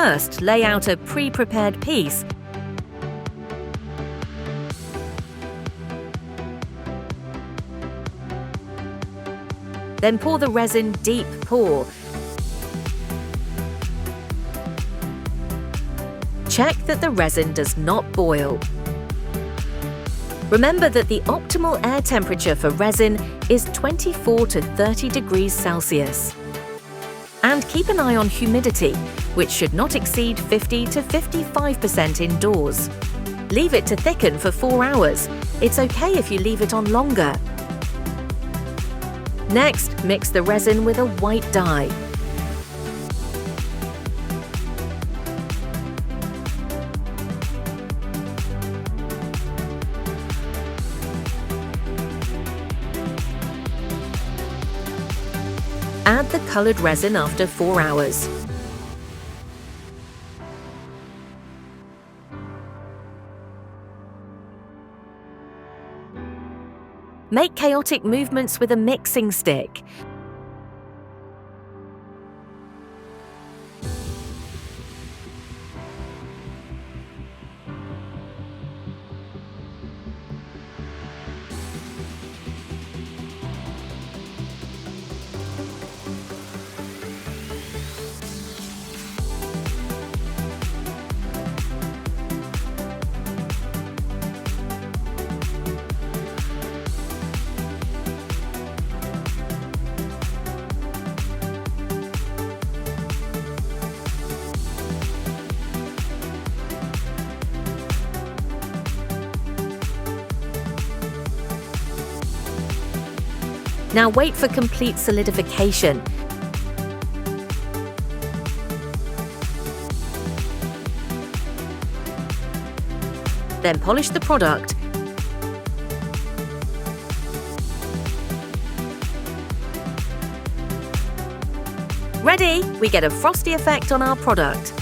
First, lay out a pre-prepared piece. Then pour the resin deep pour. Check that the resin does not boil. Remember that the optimal air temperature for resin is 24 to 30 degrees Celsius. And keep an eye on humidity, which should not exceed 50 to 55% indoors. Leave it to thicken for 4 hours. It's okay if you leave it on longer. Next, mix the resin with a white dye. Add the colored resin after 4 hours. Make chaotic movements with a mixing stick. Now wait for complete solidification. Then polish the product. Ready! We get a frosty effect on our product.